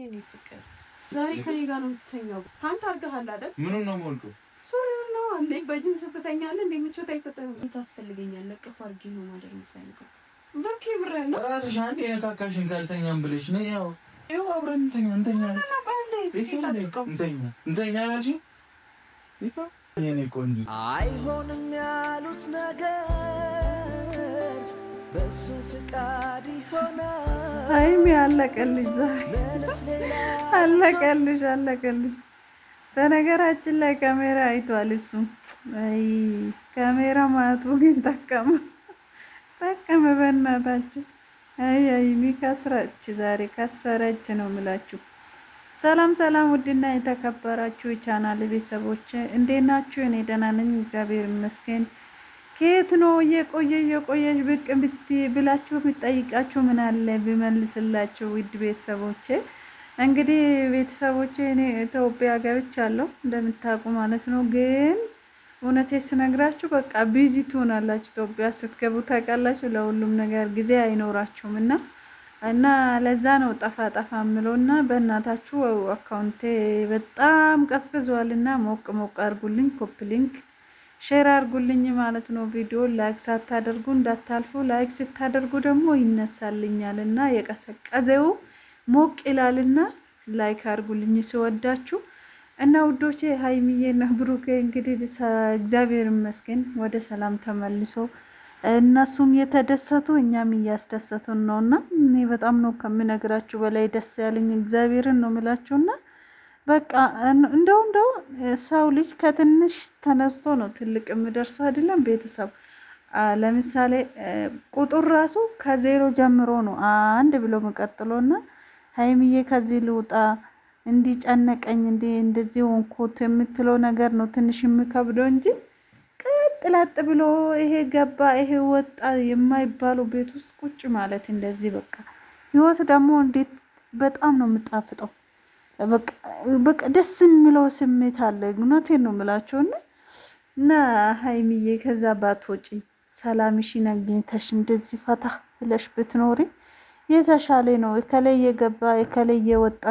የኔ ፍቅር ዛሬ ከኔ ጋር ነው የምትተኛው። አንተ አድርገሃል አይደል? ምኑን ነው የምወልቀው? ሱሪውን ነው እንዴ? በጂንስ ትተኛለህ እንዴ? ምቾት አይሰጥህም? ታስፈልገኛለህ። ቅፍ አድርጌ ነው ማደር የምፈልገው። ብርኬ ብረን ነው ራስሽ አንዴ ነካካሽን ካልተኛም ብለሽ ነው። ያው አብረን እንተኛ እንተኛ ያልሽ የኔ ቆንጆ አይሆንም ያሉት ነገር በሱ ፍቃድ ይሆናል። አይም ያለቀልሽ ዛሬ አለቀልሽ። በነገራችን ላይ ካሜራ አይቷል እሱ። አይ ካሜራ ማቱ ግን ጠቀመ በእናታችሁ። አይ ሚካስራች ዛሬ ከሰረች ነው ምላችሁ። ሰላም ውድና የተከበራችሁ ቻናል ቤተሰቦች እንዴት ናችሁ? እኔ ደህና ነኝ እግዚአብሔር ይመስገን። ከየት ነው የቆየሽ ብቅ ብላችሁ የምጠይቃችሁ ምን አለ ቢመልስላችሁ ውድ ቤተሰቦቼ። እንግዲህ ቤተሰቦቼ እኔ ኢትዮጵያ ገብቻለሁ እንደምታውቁ ማለት ነው። ግን እውነቴ ስነግራችሁ በቃ ቢዚ ትሆናላችሁ። ኢትዮጵያ ስትገቡ ታውቃላችሁ ለሁሉም ነገር ጊዜ አይኖራችሁም እና ለዛ ነው ጠፋ ምለውና በእናታችሁ አካውንቴ በጣም ቀዝቅዟልና ሞቅ አድርጉልኝ፣ ኮፒ ሊንክ ሼር አድርጉልኝ ማለት ነው። ቪዲዮ ላይክ ሳታደርጉ እንዳታልፉ። ላይክ ስታደርጉ ደግሞ ይነሳልኛልና የቀዘቀዘው ሞቅ ይላልና ላይክ አድርጉልኝ ሲወዳችሁ እና ውዶቼ። ሀይሚዬና ብሩኬ እንግዲህ እግዚአብሔር ይመስገን ወደ ሰላም ተመልሶ እነሱም የተደሰቱ እኛም እያስደሰቱን ነውና እኔ በጣም ነው ከምነግራችሁ በላይ ደስ ያለኝ እግዚአብሔርን ነው ምላችሁና በቃ እንደው ሰው ልጅ ከትንሽ ተነስቶ ነው ትልቅ የሚደርሰው አይደለም ቤተሰብ። ለምሳሌ ቁጥር ራሱ ከዜሮ ጀምሮ ነው አንድ ብሎ መቀጥሎና ሀይሚዬ ከዚህ ልውጣ እንዲጨነቀኝ እንደዚህ ሆንኩት የምትለው ነገር ነው ትንሽ የሚከብደው እንጂ ቀጥላጥ ብሎ ይሄ ገባ ይሄ ወጣ የማይባለው ቤት ውስጥ ቁጭ ማለት እንደዚህ በቃ ህይወት ደግሞ እንዴት በጣም ነው የምጣፍጠው። በቃ ደስ የሚለው ስሜት አለ። እውነቴን ነው የምላችሁ እና ሀይሚዬ ከዛ ባትወጪ ሰላምሽን አግኝተሽ እንደዚህ ፈታ ብለሽ ብትኖሪ የተሻለ ነው። የከለየ ገባ የከለየ ወጣ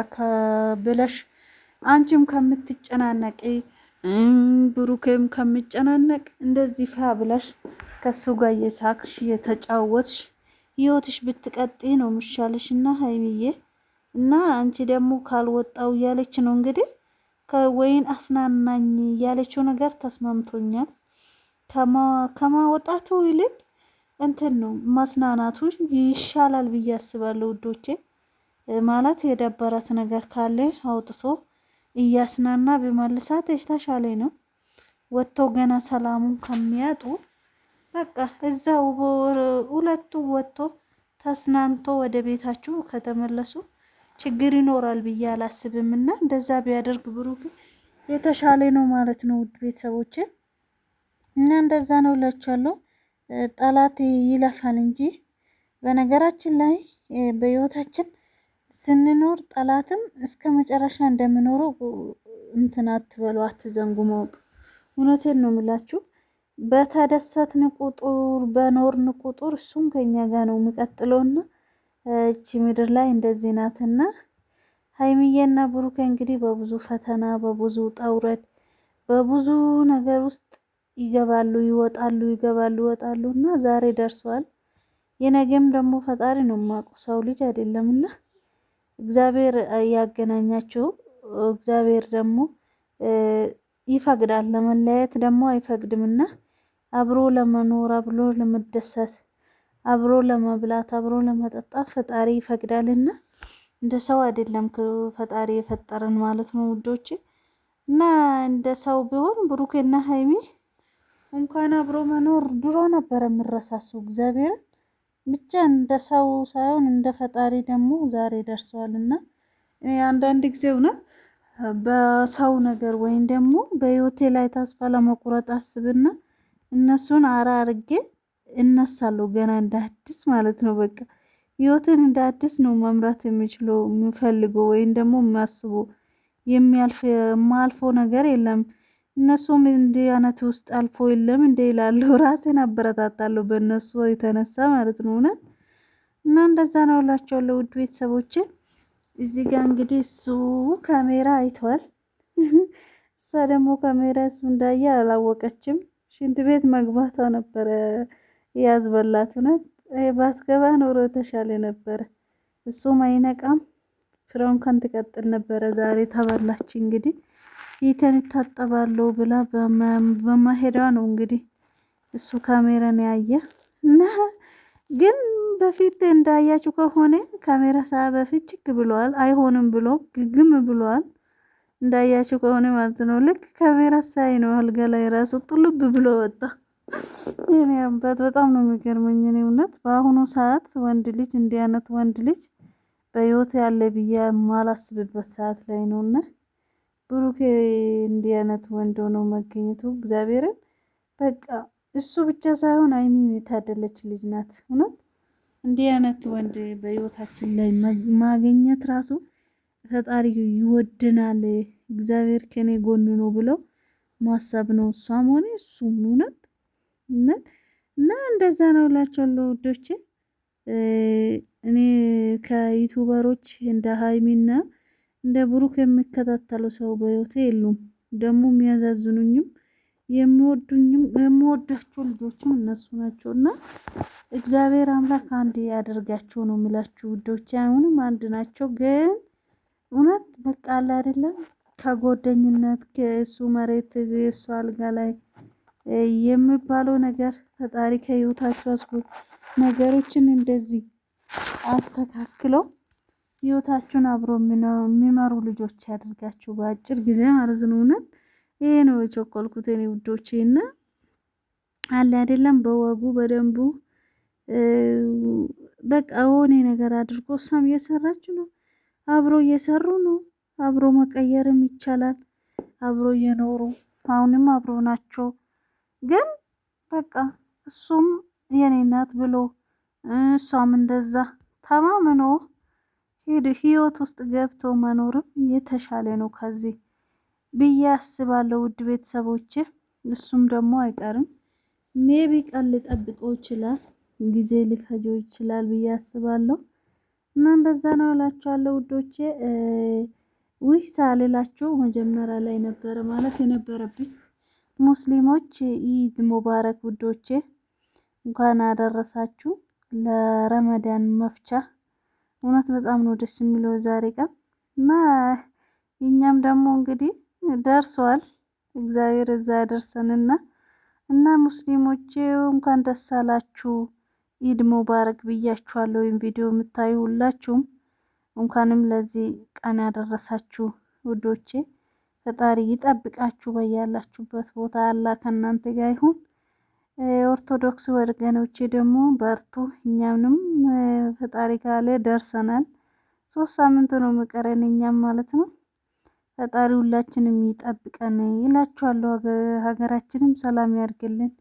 ብለሽ አንቺም ከምትጨናነቂ ብሩኬም ከሚጨናነቅ እንደዚህ ፋ ብለሽ ከሱ ጋር የሳቅሽ የተጫወትሽ ህይወትሽ ብትቀጥ ነው ምሻልሽና ሀይሚዬ። እና አንቺ ደግሞ ካልወጣው እያለች ነው እንግዲህ ከወይን አስናናኝ ያለችው ነገር ተስማምቶኛል። ከማወጣቱ ይልቅ እንትን ነው ማስናናቱ ይሻላል ብዬ አስባለሁ ውዶቼ። ማለት የደበረት ነገር ካለ አውጥቶ እያስናና በመልሳት የተሻለ ነው። ወጥቶ ገና ሰላሙን ከሚያጡ በቃ እዛው ሁለቱ ወጥቶ ተስናንቶ ወደ ቤታችሁ ከተመለሱ ችግር ይኖራል ብዬ አላስብም። እና እንደዛ ቢያደርግ ብሩክ የተሻለ ነው ማለት ነው ውድ ቤተሰቦቼ። እና እንደዛ ነው እላችኋለሁ። ጠላት ይለፋል እንጂ በነገራችን ላይ በህይወታችን ስንኖር ጠላትም እስከ መጨረሻ እንደምኖረው እንትን አትበሉ፣ አትዘንጉ ማወቅ። እውነቴን ነው የምላችሁ። በተደሰትን ቁጥር በኖርን ቁጥር እሱም ከኛ ጋር ነው የሚቀጥለውና እቺ ምድር ላይ እንደዚህ ናትና ሀይሚዬና ብሩኬ እንግዲህ በብዙ ፈተና በብዙ ጠውረድ በብዙ ነገር ውስጥ ይገባሉ ይወጣሉ እና ዛሬ ደርሰዋል። የነገም ደግሞ ፈጣሪ ነው የማውቀው ሰው ልጅ አይደለምና እግዚአብሔር ያገናኛቸው። እግዚአብሔር ደግሞ ይፈቅዳል፣ ለመለያየት ደግሞ አይፈቅድምና አብሮ ለመኖር አብሮ ለመደሰት አብሮ ለመብላት አብሮ ለመጠጣት ፈጣሪ ይፈቅዳልና እንደ ሰው አይደለም ፈጣሪ የፈጠረን ማለት ነው ውዶቼ። እና እንደ ሰው ቢሆን ብሩኬና ሀይሚ እንኳን አብሮ መኖር ድሮ ነበር የምረሳሱ እግዚአብሔርን ብቻ እንደ ሰው ሳይሆን እንደ ፈጣሪ ደግሞ ዛሬ ደርሰዋልና አንዳንድ ጊዜ ሆነ በሰው ነገር ወይም ደግሞ በህይወቴ ላይ ተስፋ ለመቁረጥ አስብና እነሱን አርጌ እነሳለሁ ገና እንደ አዲስ ማለት ነው። በቃ ህይወትን እንደ አዲስ ነው መምራት የሚችለው የሚፈልገው ወይም ደግሞ የሚያስበው። የማልፈው ነገር የለም። እነሱም እንዲህ አይነት ውስጥ አልፎ የለም እንደ ይላሉ። ራሴን አበረታታለሁ በእነሱ የተነሳ ማለት ነው። እና እንደዛ ነው እላቸዋለሁ ውድ ቤተሰቦቼ። እዚህ ጋር እንግዲህ እሱ ካሜራ አይቷል። እሷ ደግሞ ካሜራ እሱ እንዳየ አላወቀችም። ሽንት ቤት መግባቷ ነበረ ያዝበላት። እውነት ባትገባ ኖሮ የተሻለ ነበረ። እሱም አይነቃም። ፍራንኳን ትቀጥል ነበረ። ዛሬ ተበላች። እንግዲህ ይተን ይታጠባለሁ ብላ በማሄዷ ነው እንግዲህ እሱ ካሜራን ያየ እና ግን በፊት እንዳያችሁ ከሆነ ካሜራ በፊት ችክ ብለዋል። አይሆንም ብሎ ግግም ብለዋል። እንዳያችሁ ከሆነ ማለት ነው። ልክ ካሜራ ሳይ ነው አልጋ ላይ ራሱ ጥልብ ብሎ ወጣ። የኔ አባት በጣም ነው የሚገርመኝ። እኔ እውነት በአሁኑ ሰዓት ወንድ ልጅ እንዲህ አይነት ወንድ ልጅ በህይወት ያለ ብዬ የማላስብበት ሰዓት ላይ ነውና ብሩኬ እንዲህ አይነት ወንድ ሆኖ መገኘቱ እግዚአብሔርን በቃ እሱ ብቻ ሳይሆን ሀይሚ የታደለች ልጅ ናት። እውነት እንዲህ አይነት ወንድ በህይወታችን ላይ ማግኘት ራሱ ፈጣሪ ይወድናል፣ እግዚአብሔር ከኔ ጎን ነው ብለው ማሰብ ነው። እሷም ሆነ እሱም እውነት እና እንደዛ ነው እላቸዋለሁ ውዶቼ። እኔ ከዩቱበሮች እንደ ሀይሚና እንደ ብሩክ የሚከታተለው ሰው በህይወቴ የሉም። ደግሞ የሚያዛዝኑኝም የሚወዱኝም የምወዳቸው ልጆችም እነሱ ናቸው እና እግዚአብሔር አምላክ አንድ ያደርጋቸው ነው የሚላችሁ ውዶቼ። አሁንም አንድ ናቸው ግን እውነት በቃ አለ አይደለም ከጓደኝነት ከእሱ መሬት እሱ አልጋ ላይ የሚባለው ነገር ፈጣሪ ከህይወታቸው አስቦ ነገሮችን እንደዚህ አስተካክለው ህይወታቸውን አብሮ የሚመሩ ልጆች ያደርጋቸው በአጭር ጊዜ ማለት ነው። እውነት ይሄ ነው የቸኮልኩት እኔ ውዶቼ። እና አለ አይደለም በወጉ በደንቡ በቃ ሆኔ ነገር አድርጎ እሷም እየሰራች ነው፣ አብሮ እየሰሩ ነው። አብሮ መቀየርም ይቻላል። አብሮ እየኖሩ አሁንም አብሮ ናቸው። ግን በቃ እሱም የኔ ናት ብሎ እሷም እንደዛ ተማምኖ ህይወት ውስጥ ገብቶ መኖርም የተሻለ ነው ከዚህ ብዬ አስባለሁ ውድ ቤተሰቦቼ። እሱም ደግሞ አይቀርም ሜቢ ቀን ሊጠብቀው ይችላል፣ ጊዜ ሊፈጀው ይችላል ብዬ አስባለሁ። እና እንደዛ ነው እላችኋለሁ ውዶቼ። ውይ ሳልላችሁ መጀመሪያ ላይ ነበረ ማለት የነበረብኝ ሙስሊሞች ኢድ ሙባረክ ውዶቼ፣ እንኳን አደረሳችሁ ለረመዳን መፍቻ። እውነት በጣም ነው ደስ የሚለው ዛሬ ቀን እና እኛም ደግሞ እንግዲህ ደርሷል። እግዚአብሔር እዛ ያደርሰንና እና ሙስሊሞቼ እንኳን ደስ አላችሁ ኢድ ሙባረክ ብያችኋለሁ። ወይም ቪዲዮ የምታዩ ሁላችሁም እንኳንም ለዚህ ቀን ያደረሳችሁ ውዶቼ። ፈጣሪ ይጠብቃችሁ በያላችሁበት ቦታ፣ አላህ ከእናንተ ጋር ይሁን። ኦርቶዶክስ ወገኖቼ ደግሞ በርቱ። እኛንም ፈጣሪ ካለ ደርሰናል። 3 ሳምንት ነው መቀረን እኛም ማለት ነው። ፈጣሪ ሁላችንም ይጠብቀን ይላችኋለሁ። ሀገራችንም ሰላም ያርግልን፣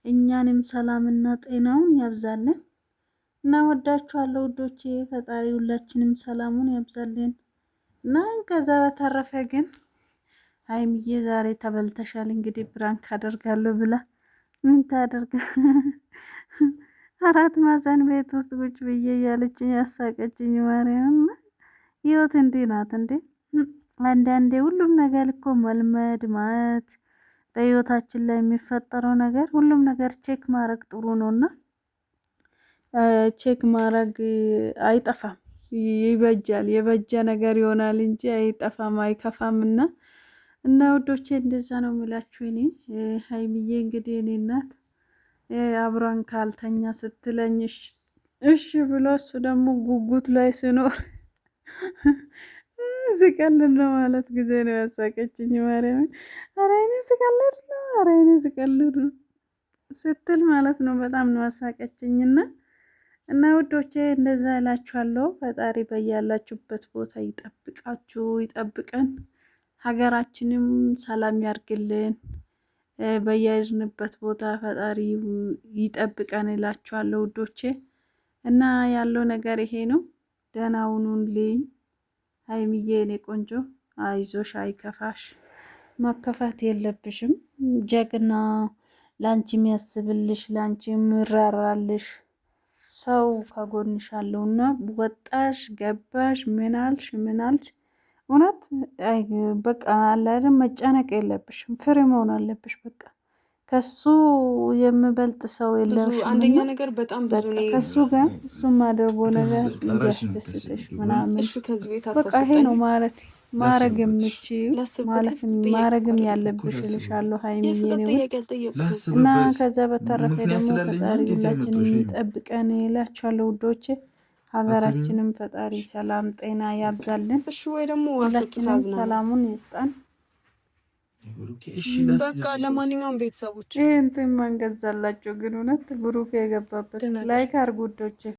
እኛንም ሰላምና ጤናውን ያብዛልን። እና ወዳችኋለሁ ውዶቼ። ፈጣሪ ሁላችንም ሰላሙን ያብዛልን። እና ከዛ በተረፈ ግን ሀይሚዬ ዛሬ ተበልተሻል። እንግዲህ ብራንክ አደርጋለሁ ብላ ምን ታደርጋ 4 ማዕዘን ቤት ውስጥ ቁጭ ብዬ እያለችኝ ያሳቀችኝ ማርያም። ህይወት እንዲህ ናት እንዴ! አንዳንዴ ሁሉም ነገር እኮ መልመድ ማለት በህይወታችን ላይ የሚፈጠረው ነገር ሁሉም ነገር ቼክ ማድረግ ጥሩ ነውና ቼክ ማድረግ አይጠፋም፣ ይበጃል። የበጀ ነገር ይሆናል እንጂ አይጠፋም አይከፋም። እና ውዶቼ እንደዛ ነው የሚላችሁ። እኔ ሀይሚዬ እንግዲህ እኔ እናት አብሯን ካልተኛ ስትለኝ እሺ ብሎ እሱ ደግሞ ጉጉት ላይ ሲኖር ሲቀልድ ነው ማለት ጊዜ ነው ያሳቀችኝ ማርያም። ኧረ እኔ ሲቀልድ ነው፣ ኧረ እኔ ሲቀልድ ነው ስትል ማለት ነው። በጣም ነው ያሳቀችኝና እና ውዶቼ እንደዛ እላችኋለሁ። ፈጣሪ በያላችሁበት ቦታ ይጠብቃችሁ፣ ይጠብቀን። ሀገራችንም ሰላም ያርግልን። በያዝንበት ቦታ ፈጣሪ ይጠብቀን እላችኋለሁ ውዶቼ። እና ያለው ነገር ይሄ ነው። ደህና ሁኑልኝ። ሀይሚዬ እኔ ቆንጆ አይዞሽ፣ አይከፋሽ፣ መከፋት የለብሽም። ጀግና ላንቺ የሚያስብልሽ ላንቺ የሚራራልሽ ሰው ከጎንሽ አለውና ወጣሽ ገባሽ ምናልሽ እውነት በቃ አለ አይደል መጨነቅ የለብሽም። ፍሬ መሆን አለብሽ። በቃ ከሱ የሚበልጥ ሰው የለም። አንደኛ ነገር በጣም ብዙ ነው ከሱ ጋር እሱ ማደርገው ነገር እንዲያስደስትሽ ምናምን እሺ ከዚህ ቤት በቃ ይሄ ነው ማለት ማረግ የምችይው ማለት ማረግም ያለብሽ እልሻለሁ ሀይሚዬ ነው። እና ከዛ በተረፈ ደግሞ ፈጣሪ ሁላችንም የሚጠብቀን እላችኋለሁ ውዶቼ። ሀገራችንም ፈጣሪ ሰላም ጤና ያብዛልን። እሺ ወይ ደግሞ ሁላችንም ሰላሙን ይስጣን። በቃ ለማንኛውም ቤተሰቦች ይሄ እንትን ማንገዛላቸው ግን እውነት ብሩክ የገባበት ላይክ አርጉ ውዶቼ።